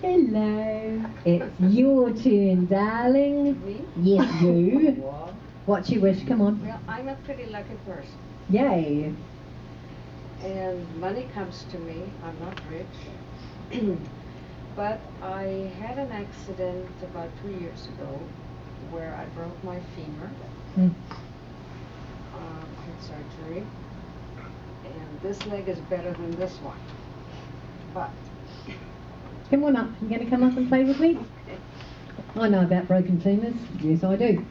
Hello. It's your turn, darling. Me? Yes, you. What's your wish? Come on. Well, I'm a pretty lucky person. Yay. And money comes to me. I'm not rich. But I had an accident about 2 years ago where I broke my femur. Had surgery. And this leg is better than this one. But Come on up. You going to come up and play with me? I know about broken femurs. Yes, I do.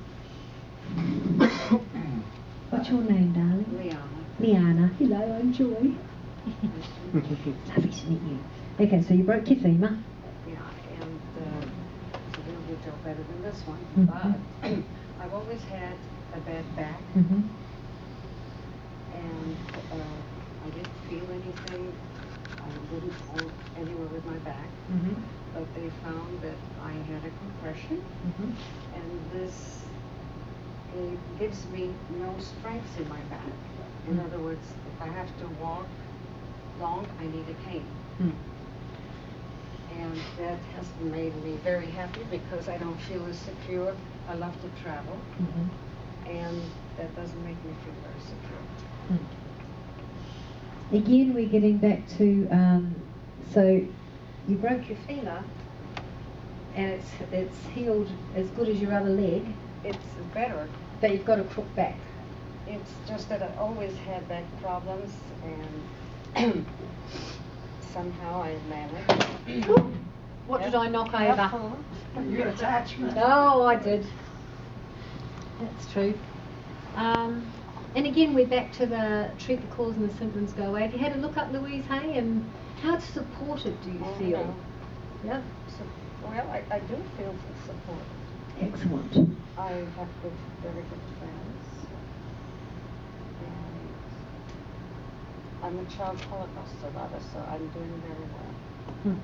What's your name, darling? Liana. Liana. Hello, I'm Joy. Lovely to meet you. Okay, so you broke your femur. Yeah, and it's a little bit better than this one. Mm-hmm. But I've always had a bad back. Mm-hmm. And I didn't feel anything. I didn't go anywhere with my back. Mm-hmm. But they found that I had a compression. Mm-hmm. And this gives me no strength in my back. In other words, if I have to walk long, I need a cane. And that has made me very happy because I don't feel as secure. I love to travel. And that doesn't make me feel very secure. Again, we're getting back to, so you broke your femur and it's healed as good as your other leg. It's better. But you've got a crook back. It's just that I always had back problems and somehow I managed. What did I knock over? Your attachment. Oh, I did. That's true. And again, we're back to the treat the cause and the symptoms go away. Have you had a look up, Louise Hay, and how supported do you feel? Yeah. So, well, I do feel supported. Excellent. I have very good friends. And I'm a child Holocaust survivor, so I'm doing very well.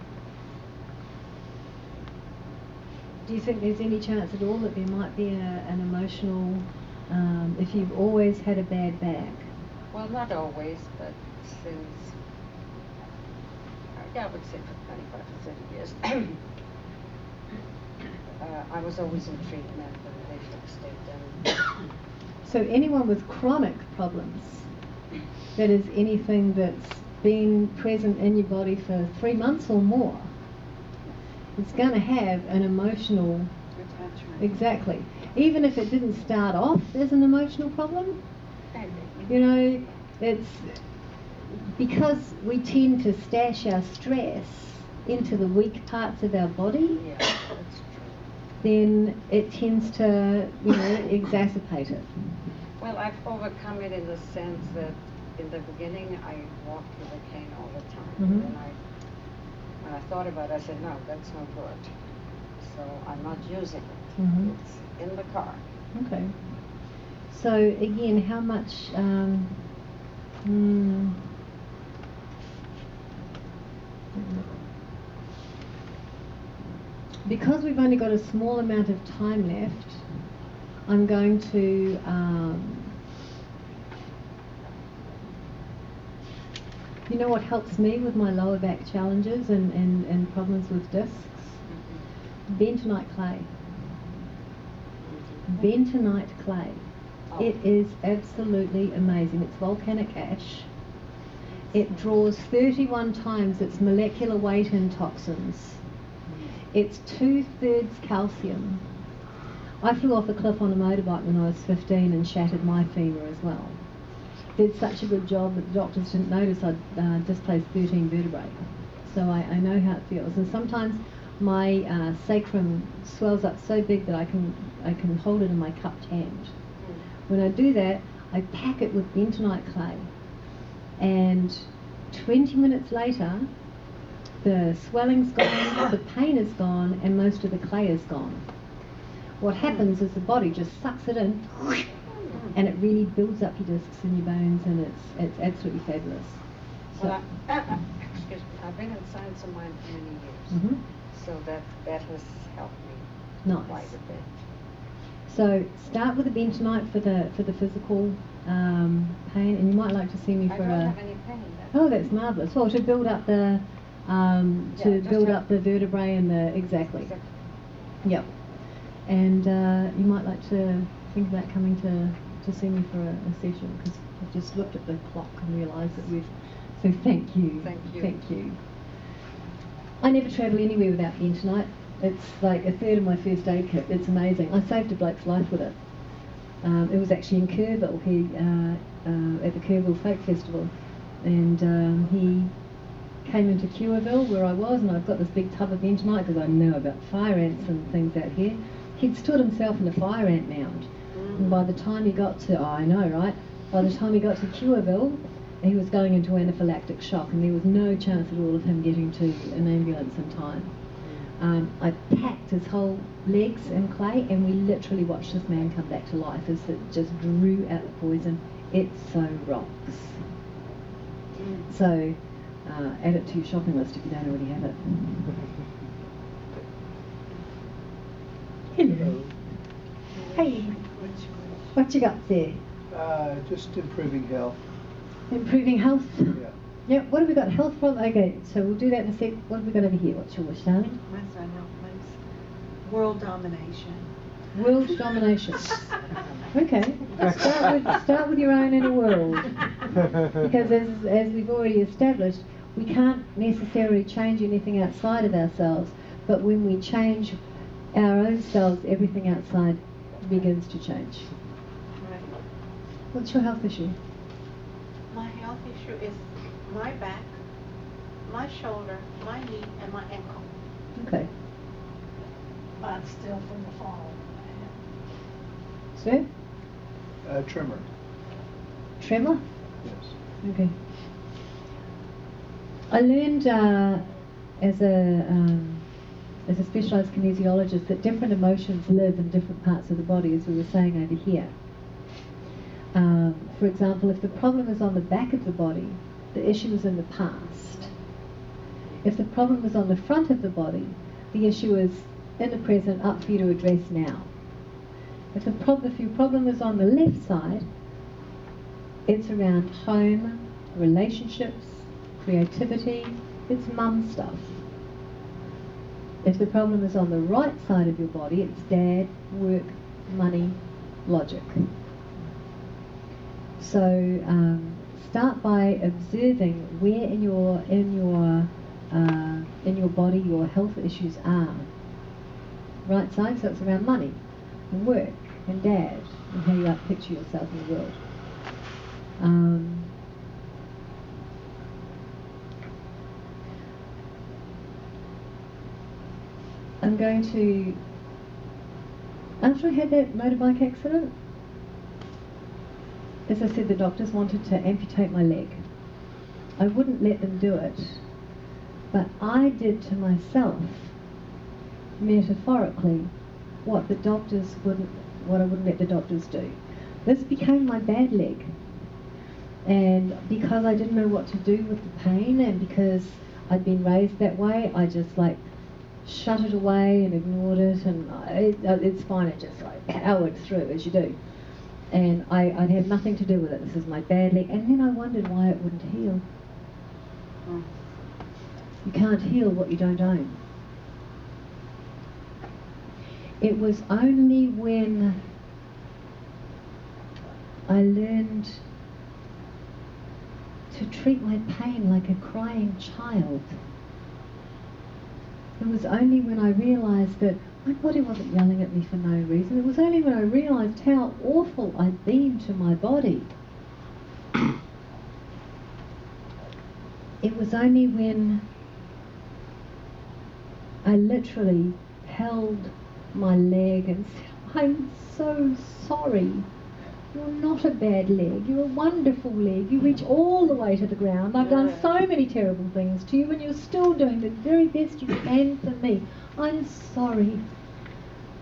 Do you think there's any chance at all that there might be an emotional, if you've always had a bad back? Well, not always, but since, I would say for 25 to 30 years, I was always in treatment and they fixed it. And so anyone with chronic problems, that is anything that's been present in your body for 3 months or more, it's going to have an emotional attachment. Exactly. Even if it didn't start off as an emotional problem, you know, it's because we tend to stash our stress into the weak parts of our body. Yeah, that's true. Then it tends to, you know, exacerbate it. Well, I've overcome it in the sense that in the beginning I walked with a cane all the time. Mm-hmm. And when I thought about it, I said, no, that's no good. So I'm not using it. Mm-hmm. It's in the car. Okay. So again, how much, because we've only got a small amount of time left, I'm going to you know what helps me with my lower back challenges and problems with discs? Bentonite clay. Bentonite clay. Oh. It is absolutely amazing. It's volcanic ash. It draws 31 times its molecular weight in toxins. It's 2/3 calcium. I flew off a cliff on a motorbike when I was 15 and shattered my femur as well. Did such a good job that the doctors didn't notice I'd displaced 13 vertebrae. So I know how it feels. And sometimes my sacrum swells up so big that I can hold it in my cupped hand. When I do that, I pack it with bentonite clay. And 20 minutes later, the swelling's gone, the pain is gone, and most of the clay is gone. What happens is the body just sucks it in, and it really builds up your discs and your bones, and it's absolutely fabulous. So, Well, excuse me, I've been in science of mind for many years, mm-hmm. so that has helped me Nice. quite a bit. So start with the bentonite for the physical pain, and you might like to see me I for don't a. have any pain. Oh, that's marvellous. Well, to build up the to build up the vertebrae and the exactly. Yep. And you might like to think about coming to see me for a session, because I've just looked at the clock and realised that we've. So thank you. Thank you. Thank you. I never travel anywhere without bentonite. It's like a third of my first aid kit. It's amazing. I saved a bloke's life with it. It was actually in Kerrville. He at the Kerrville Folk Festival, and he came into Kerrville where I was, and I've got this big tub of bentonite because I know about fire ants and things out here. He'd stood himself in a fire ant mound, and by the time he got to, I know, right? By the time he got to Kerrville, he was going into anaphylactic shock, and there was no chance at all of him getting to an ambulance in time. I packed his whole legs in clay, and we literally watched this man come back to life as it just drew out the poison. It so rocks. So add it to your shopping list if you don't already have it. Hello. Hey. What you got there? Just improving health. Improving health? Yeah. Yep, what have we got? Health problem? Okay, so we'll do that in a sec. What have we got over here? What's your wish, darling? Mine's not health, mine's world domination. World domination. Okay. Start with your own inner world. Because as we've already established, we can't necessarily change anything outside of ourselves, but when we change our own selves, everything outside begins to change. Right. What's your health issue? My health issue is my back, my shoulder, my knee, and my ankle. Okay. But still from the fall. Sir? Tremor. Tremor? Yes. Okay. I learned as a specialised kinesiologist that different emotions live in different parts of the body, as we were saying over here. For example, if the problem is on the back of the body, the issue is in the past. If the problem is on the front of the body, the issue is in the present, up for you to address now. If your problem is on the left side, it's around home, relationships, creativity, it's mum stuff. If the problem is on the right side of your body, it's dad, work, money, logic. So start by observing where in your body your health issues are. Right side, so it's around money and work and dad and how you picture yourself in the world. I'm going to, after I had that motorbike accident, as I said, the doctors wanted to amputate my leg. I wouldn't let them do it, but I did to myself, metaphorically, what I wouldn't let the doctors do. This became my bad leg. And because I didn't know what to do with the pain, and because I'd been raised that way, I just shut it away and ignored it, and it's fine, I just powered through, as you do. And I'd have nothing to do with it. This is my bad leg. And then I wondered why it wouldn't heal. You can't heal what you don't own. It was only when I learned to treat my pain like a crying child. It was only when I realised that my body wasn't yelling at me for no reason. It was only when I realised how awful I'd been to my body. It was only when I literally held my leg and said, I'm so sorry. You're not a bad leg. You're a wonderful leg. You reach all the way to the ground. I've done so many terrible things to you, and you're still doing the very best you can for me. I'm sorry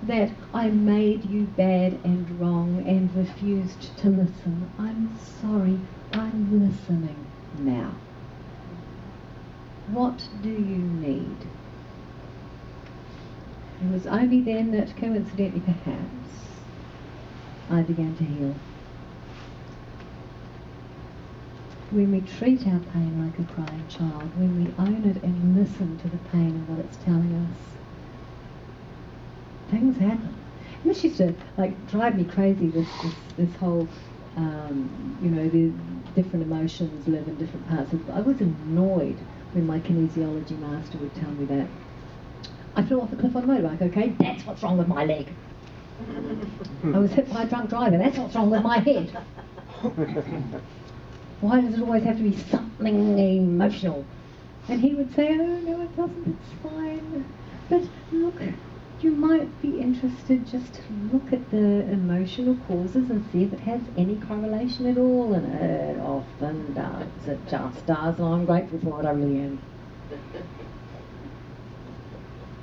that I made you bad and wrong and refused to listen. I'm sorry. I'm listening now. What do you need? It was only then that, coincidentally perhaps, I began to heal. when we treat our pain like a crying child, when we own it and listen to the pain and what it's telling us, things happen. And this used to drive me crazy. This whole, the different emotions live in different parts of. I was annoyed when my kinesiology master would tell me that. I flew off a cliff on a motorbike. Okay, that's what's wrong with my leg. I was hit by a drunk driver. That's what's wrong with my head. Why does it always have to be something emotional? And he would say, oh, no, it doesn't, it's fine. But look, you might be interested just to look at the emotional causes and see if it has any correlation at all, and it often does. It just does, and I'm grateful for it, I really am.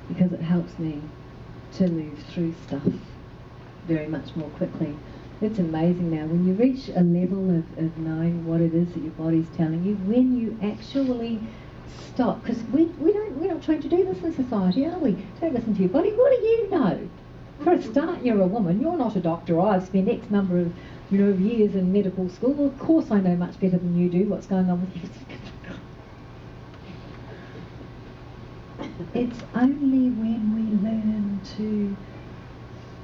Because it helps me to move through stuff very much more quickly. It's amazing now, when you reach a level of knowing what it is that your body's telling you, when you actually stop, because we're not trained to do this in society, are we? Don't listen to your body. What do you know? For a start, you're a woman. You're not a doctor. I've spent X number of years in medical school. Of course I know much better than you do what's going on with you. It's only when we learn to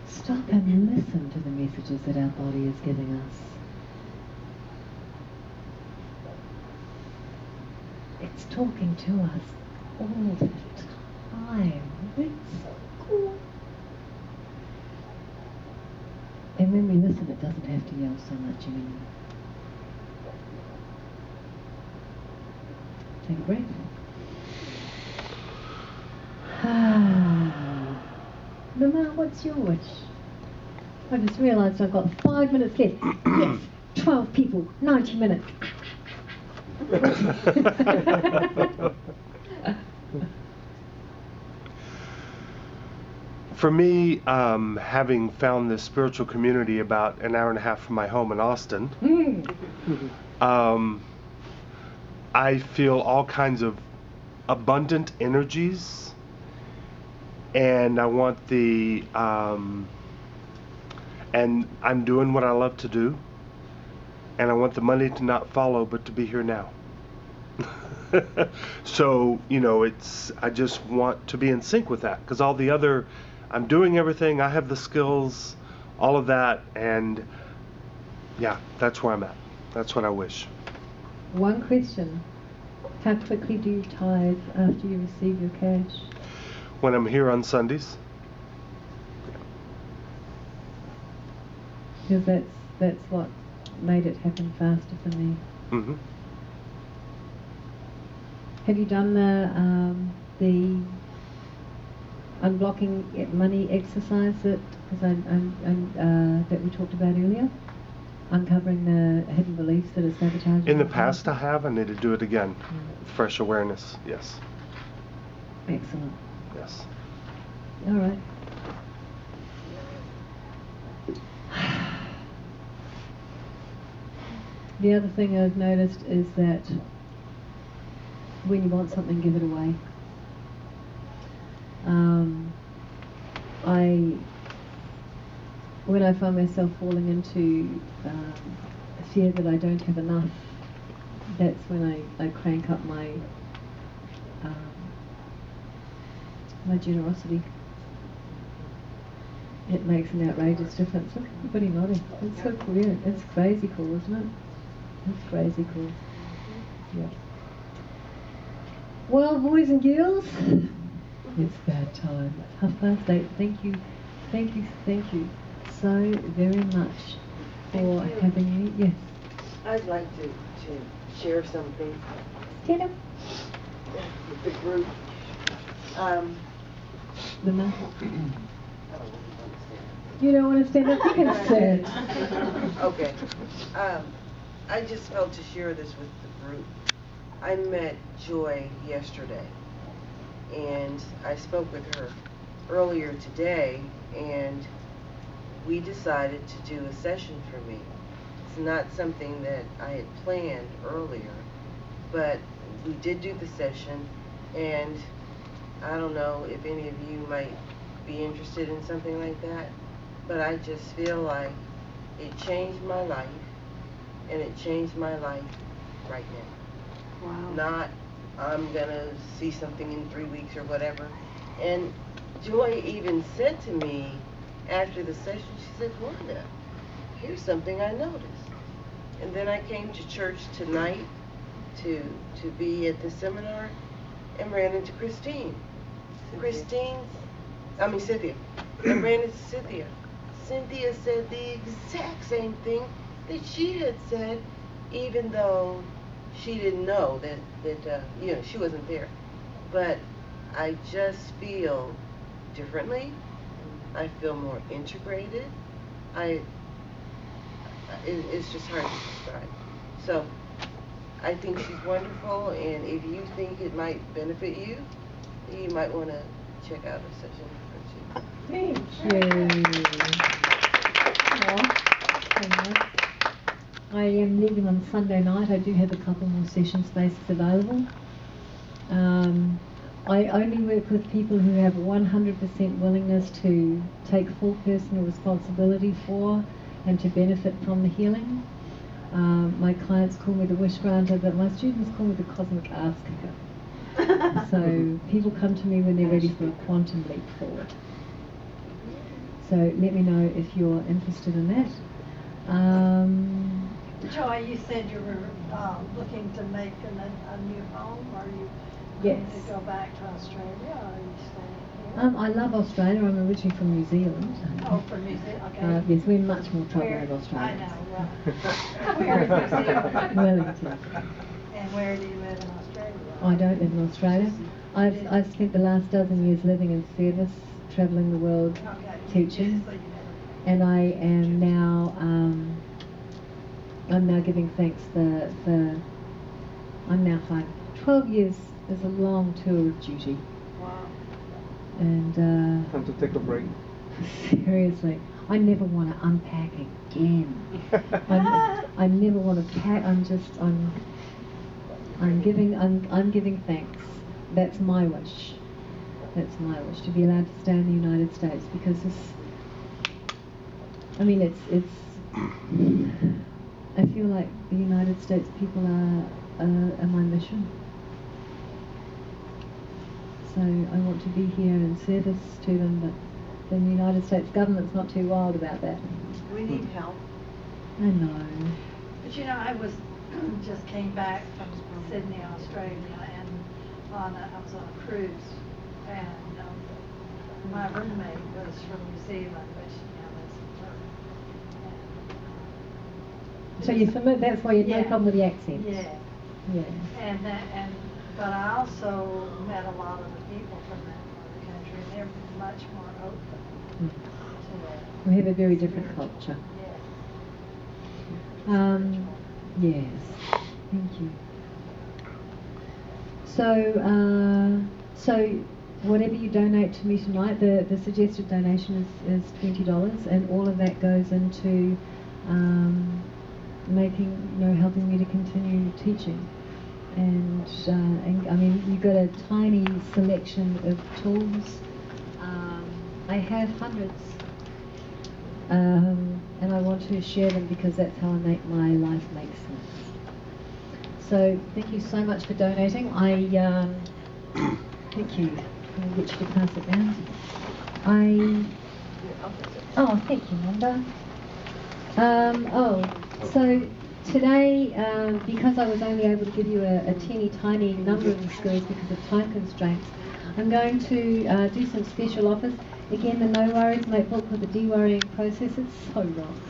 stop and listen to the messages that our body is giving us. It's talking to us all the time. It's cool. And when we listen, it doesn't have to yell so much anymore. Take a breath. Mama, what's your wish? I just realised I've got 5 minutes left. Yes, 12 people, 90 minutes. For me, having found this spiritual community about an hour and a half from my home in Austin, I feel all kinds of abundant energies, and I want and I'm doing what I love to do, and I want the money to not follow but to be here now. So, I just want to be in sync with that, because all the other, I'm doing everything, I have the skills, all of that, and yeah, that's where I'm at. That's what I wish. One question. How quickly do you tithe after you receive your cash? When I'm here on Sundays. Because that's what made it happen faster for me. Mm-hmm. Have you done the unblocking money exercise that we talked about earlier? Uncovering the hidden beliefs that are sabotaging. In the past I have. I need to do it again. Fresh awareness. Yes. Excellent. Yes. All right. The other thing I've noticed is that when you want something, give it away. When I find myself falling into fear that I don't have enough, that's when I crank up my generosity. It makes an outrageous difference. Look at everybody nodding. It's so cool. Yeah, it's crazy cool, isn't it? It's crazy cool. Yeah. Well, boys and girls, it's bad time. It's 8:30. Thank you so very much for having me. Yes. I'd like to share something Stand up. with the group. The man. You don't want to stand up? You can sit. Okay. I just felt to share this with the group. I met Joy yesterday, and I spoke with her earlier today, and we decided to do a session for me. It's not something that I had planned earlier, but we did do the session, and I don't know if any of you might be interested in something like that, but I just feel like it changed my life, and it changed my life right now. Wow. Not, I'm gonna see something in 3 weeks or whatever. And Joy even said to me after the session, she said, Wanda, here's something I noticed. And then I came to church tonight to be at the seminar and ran into Cynthia. And ran into Cynthia. Cynthia said the exact same thing that she had said, even though she didn't know that she wasn't there. But I just feel differently. I feel more integrated. It's just hard to describe. So I think she's wonderful, and if you think it might benefit you, you might want to check out a session with her too. Thank you. So nice. I am leaving on Sunday night. I do have a couple more session spaces available. I only work with people who have 100% willingness to take full personal responsibility for and to benefit from the healing. My clients call me the wish granter, but my students call me the cosmic ass kicker. So people come to me when they're ready for a quantum leap forward. So let me know if you're interested in that. Joy, you said you were looking to make a new home. Are you Yes. going to go back to Australia, or are you staying here? I love Australia. I'm originally from New Zealand. Oh, from New Zealand, okay. Yes, we're much more trouble Where, than Australia. I know, well, where in New Zealand? Wellington. And where do you live in Australia? I don't live in Australia. I've spent the last dozen years living in service, travelling the world, Okay. teaching, So you never- and I am now I'm now giving thanks for I'm now 12 years is a long tour of duty, Wow. and Time to take a break. seriously, I never want to unpack again. I never want to pack. I'm giving thanks. That's my wish. That's my wish, to be allowed to stay in the United States, because I feel like the United States people are my mission. So I want to be here in service to them, but the United States government's not too wild about that. We need help. I know. But I just came back from Sydney, Australia, and I was on a cruise, and my roommate was from New Zealand, but she now lives in Perth. So you're familiar, that's why you have no Yeah. problem with the accent. Yeah. Yeah. But I also met a lot of the people from that part of the country, and they're much more open to that. We have a very different culture. Yeah. Yes. Thank you. So whatever you donate to me tonight, the suggested donation is $20, and all of that goes into helping me to continue teaching. And I mean, you've got a tiny selection of tools. I have hundreds, and I want to share them because that's how I make my life make sense. So thank you so much for donating. Thank you. I'll get you to pass it down. Oh, thank you, Wanda. So today, because I was only able to give you a teeny tiny number of the skills because of time constraints, I'm going to do some special offers. Again, the No Worries notebook with the de-worrying process, it's so rocks.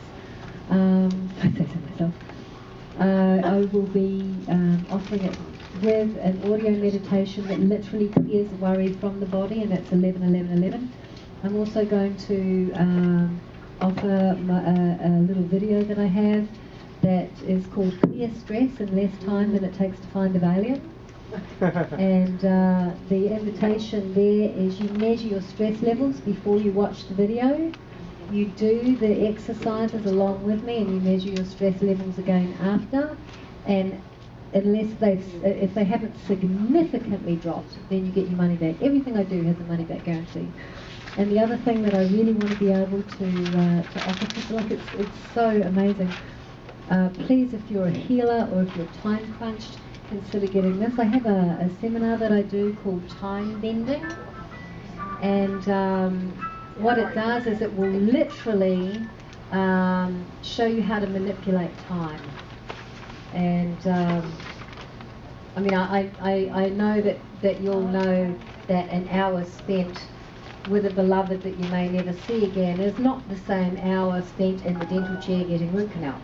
I say so myself. I will be offering it with an audio meditation that literally clears worry from the body, and that's 11-11-11. I'm also going to offer a little video that I have that is called Clear Stress in Less Time Than It Takes to Find a Valium. And the invitation there is you measure your stress levels before you watch the video. You do the exercises along with me, and you measure your stress levels again after. And if they haven't significantly dropped, then you get your money back. Everything I do has a money back guarantee. And the other thing that I really want to be able to offer people, like it's so amazing. please, if you're a healer or if you're time crunched, consider getting this. I have a seminar that I do called Time Bending, and what it does is it will literally show you how to manipulate time. And I mean, I know that you'll know that an hour spent with a beloved that you may never see again is not the same hour spent in the dental chair getting root canal.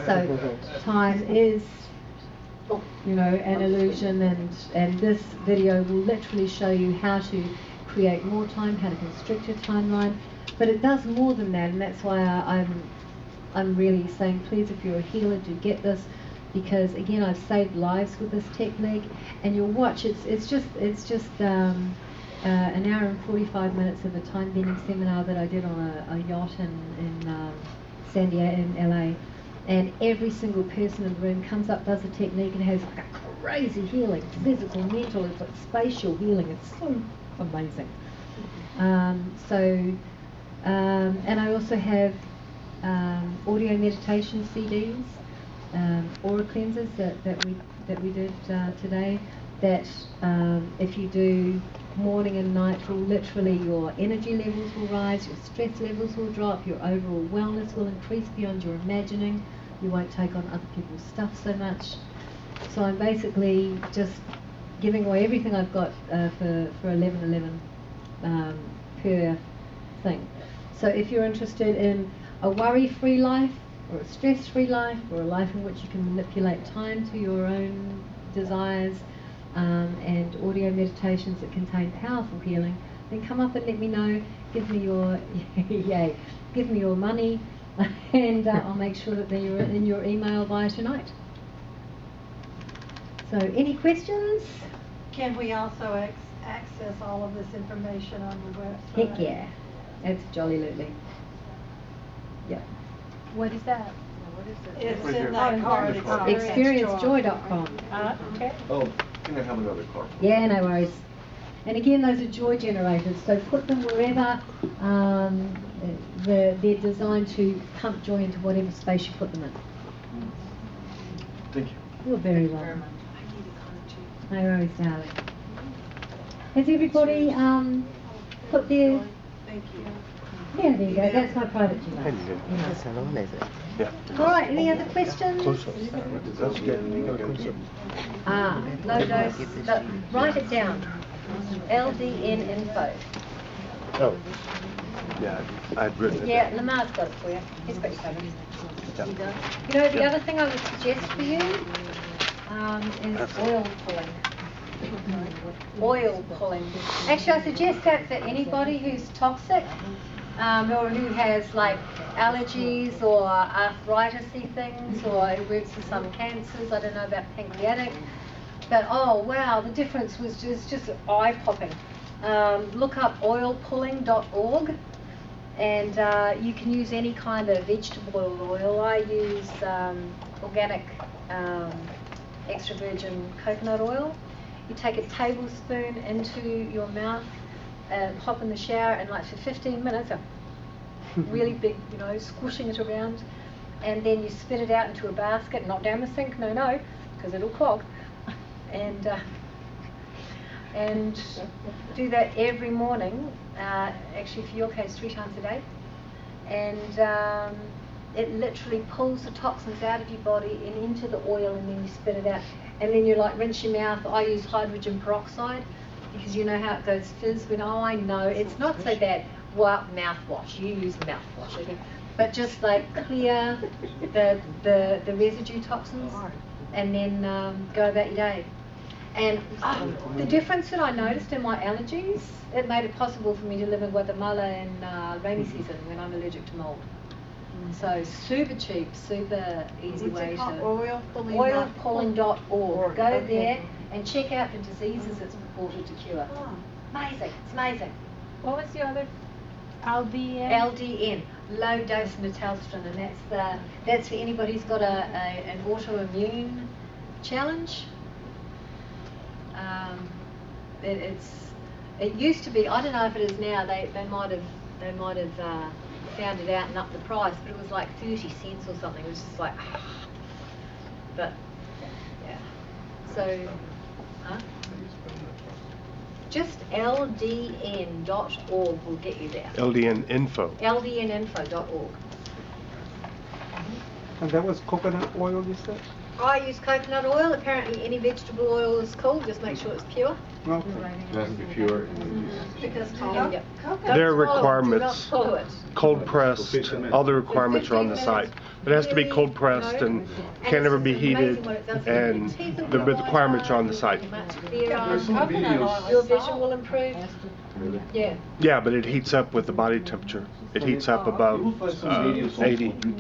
So time is, you know, an illusion, and this video will literally show you how to create more time, how to constrict your timeline. But it does more than that, and that's why I'm really saying, please, if you're a healer, do get this, because again, I've saved lives with this technique. And you'll watch, it's just an hour and 45 minutes of a time bending seminar that I did on a yacht in San Diego, in LA. And every single person in the room comes up, does a technique, and has like a crazy healing, physical, mental, it's like spatial healing. It's so amazing. And I also have audio meditation CDs, aura cleansers that we did today. That if you do morning and night, will literally your energy levels will rise, your stress levels will drop, your overall wellness will increase beyond your imagining. You won't take on other people's stuff so much. So I'm basically just giving away everything I've got for $11.11 per thing. So if you're interested in a worry-free life, or a stress-free life, or a life in which you can manipulate time to your own desires, and audio meditations that contain powerful healing, then come up and let me know. Give me your yay, give me your money, and I'll make sure that they're in your email by tonight. So, any questions? Can we also access all of this information on your website? Heck yeah, that's jolly-lutely. Yep. What is that? It's in that card. Experiencejoy.com. Okay. Oh, can I have another card? Yeah, no worries. And again, those are joy generators, so put them wherever. They're designed to pump joy into whatever space you put them in. Thank you. You're very welcome. No worries, darling. Has everybody put their... Thank you. Yeah, there you go. That's my private email. Yeah. All right, any other questions? Close up. That's good. Low dose. Write it down. LDN info. Oh. Yeah, I'd written it Yeah, down. Lamar's got it for you. He's got you covered. Yeah. You know, the other thing I would suggest for you is oil pulling. Oil pulling. Actually, I suggest that for anybody who's toxic, or who has like allergies or arthritis-y things, or who works with some cancers. I don't know about pancreatic, but oh wow, the difference was just eye-popping. Look up oilpulling.org, and you can use any kind of vegetable oil. I use organic extra virgin coconut oil. You take a tablespoon into your mouth, hop in the shower, and like for 15 minutes, really big, you know, squishing it around, and then you spit it out into a basket, not down the sink, no, because it'll clog, and do that every morning, actually for your case 3 times a day, and it literally pulls the toxins out of your body and into the oil, and then you spit it out, and then you like rinse your mouth. I use hydrogen peroxide because you know how it goes fizz. When I know it's not so bad. Well, mouthwash. You use mouthwash, okay? But just like clear the residue toxins, and then go about your day. And the difference that I noticed in my allergies, it made it possible for me to live in Guatemala in rainy season when I'm allergic to mold. So super cheap, super easy way to... Oilpulling.org. Go there and check out the diseases it's purported to cure. Amazing. It's amazing. What was the other? LDN? LDN, low dose methalstrin, and that's for anybody who's got an autoimmune challenge. It used to be, I don't know if it is now. They might have found it out and upped the price, but it was like 30 cents or something. It was just like, but yeah. So, huh? Just ldn.org will get you there. LDN info. ldninfo.org. And that was coconut oil, you said? I use coconut oil. Apparently any vegetable oil is cool. Just make sure it's pure. Okay. It has to be pure. Because Coconut- There are Don't swallow it, do not requirements. swallow it. Cold pressed. All the requirements are on the site. It has to be cold pressed and can't ever be heated. And the requirements are on the site. There's some videos. Your vision will improve. Yeah. Yeah, but it heats up with the body temperature. It heats up above You will find some videos on 80. YouTube.